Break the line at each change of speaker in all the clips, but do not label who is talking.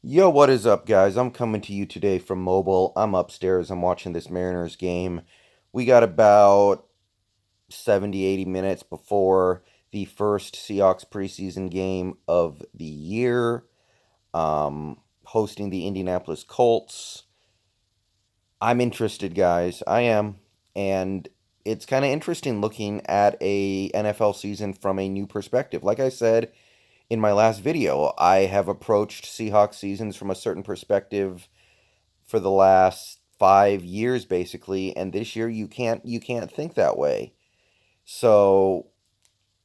Yo, what is up, guys? I'm coming to you today from mobile. I'm upstairs. I'm watching this Mariners game. We got about 70, 80 minutes before the first Seahawks preseason game of the year, hosting the Indianapolis Colts. I'm interested, guys. I am. And it's kind of interesting looking at a NFL season from a new perspective. Like I said, in my last video, I have approached Seahawks seasons from a certain perspective for the last 5 years basically, and this year you can't think that way. So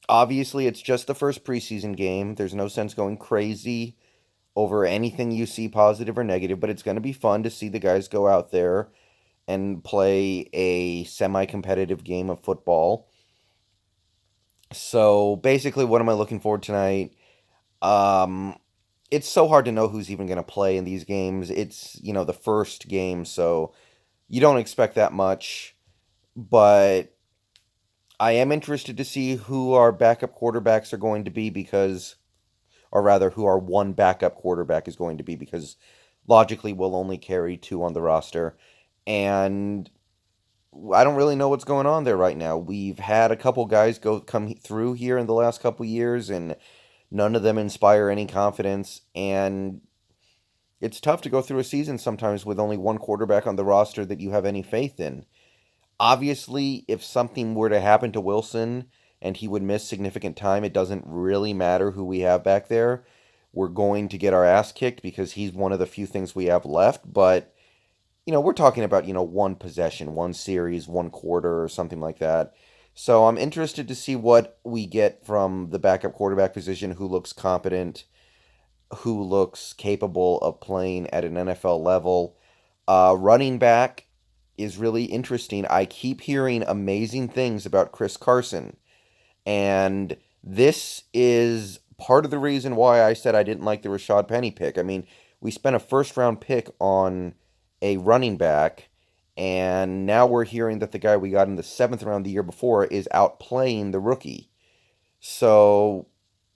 obviously it's just the first preseason game. There's no sense going crazy over anything you see positive or negative, but it's going to be fun to see the guys go out there and play a semi-competitive game of football. So basically, what am I looking forward tonight? Um, it's so hard to know who's even going to play in these games. It's, the first game, so you don't expect that much, but I am interested to see who our backup quarterbacks are going to be because, or rather, who our one backup quarterback is going to be because logically we'll only carry two on the roster. And I don't really know what's going on there right now. We've had a couple guys come through here in the last couple years, and none of them inspire any confidence. And it's tough to go through a season sometimes with only one quarterback on the roster that you have any faith in. Obviously, if something were to happen to Wilson and he would miss significant time, it doesn't really matter who we have back there. We're going to get our ass kicked because he's one of the few things we have left. But, we're talking about, one possession, one series, one quarter, or something like that. So I'm interested to see what we get from the backup quarterback position, who looks competent, who looks capable of playing at an NFL level. Running back is really interesting. I keep hearing amazing things about Chris Carson, and this is part of the reason why I said I didn't like the Rashad Penny pick. I mean, we spent a first round pick on a running back, and now we're hearing that the guy we got in the seventh round the year before is outplaying the rookie. So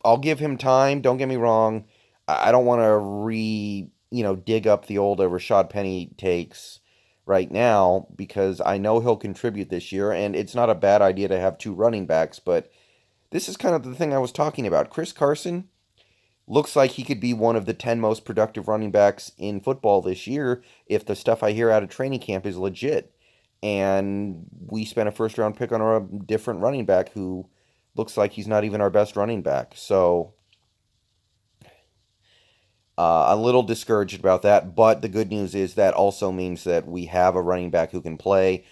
I'll give him time. Don't get me wrong. I don't want to dig up the old Rashad Penny takes right now because I know he'll contribute this year, and it's not a bad idea to have two running backs. But this is kind of the thing I was talking about. Chris Carson looks like he could be one of the 10 most productive running backs in football this year if the stuff I hear out of training camp is legit. And we spent a first round pick on a different running back who looks like he's not even our best running back. So a little discouraged about that. But the good news is that also means that we have a running back who can play.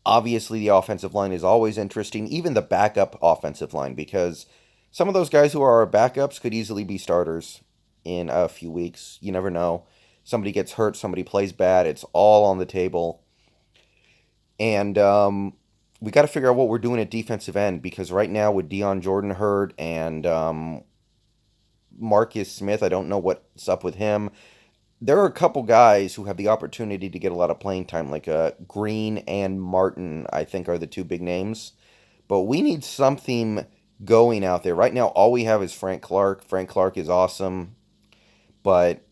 Obviously, the offensive line is always interesting, even the backup offensive line, because some of those guys who are our backups could easily be starters in a few weeks. You never know. Somebody gets hurt, somebody plays bad. It's all on the table. And we got to figure out what we're doing at defensive end because right now, with Dion Jordan hurt and Marcus Smith, I don't know what's up with him. There are a couple guys who have the opportunity to get a lot of playing time, like Green and Martin, I think are the two big names. But we need something going out there. Right now, all we have is Frank Clark. Frank Clark is awesome, but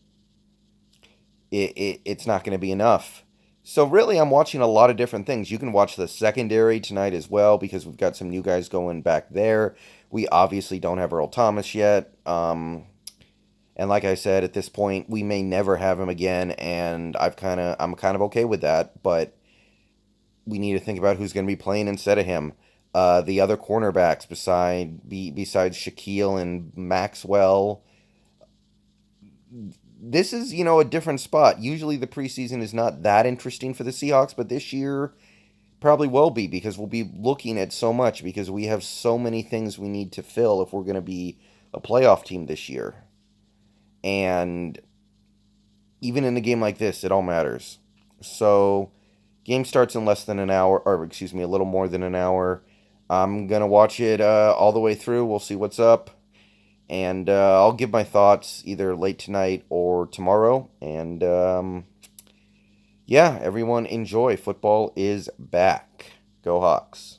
it's not going to be enough. So really, I'm watching a lot of different things. You can watch the secondary tonight as well because we've got some new guys going back there. We obviously don't have Earl Thomas yet. And like I said, at this point, we may never have him again, and I'm kind of okay with that. But we need to think about who's going to be playing instead of him. The other cornerbacks besides Shaquille and Maxwell. This is a different spot. Usually the preseason is not that interesting for the Seahawks, but this year probably will be because we'll be looking at so much because we have so many things we need to fill if we're going to be a playoff team this year. And even in a game like this, it all matters. So, game starts in less than an hour, or excuse me, a little more than an hour. I'm gonna watch it all the way through. We'll see what's up, and I'll give my thoughts either late tonight or tomorrow. And yeah, everyone enjoy. Football is back. Go Hawks.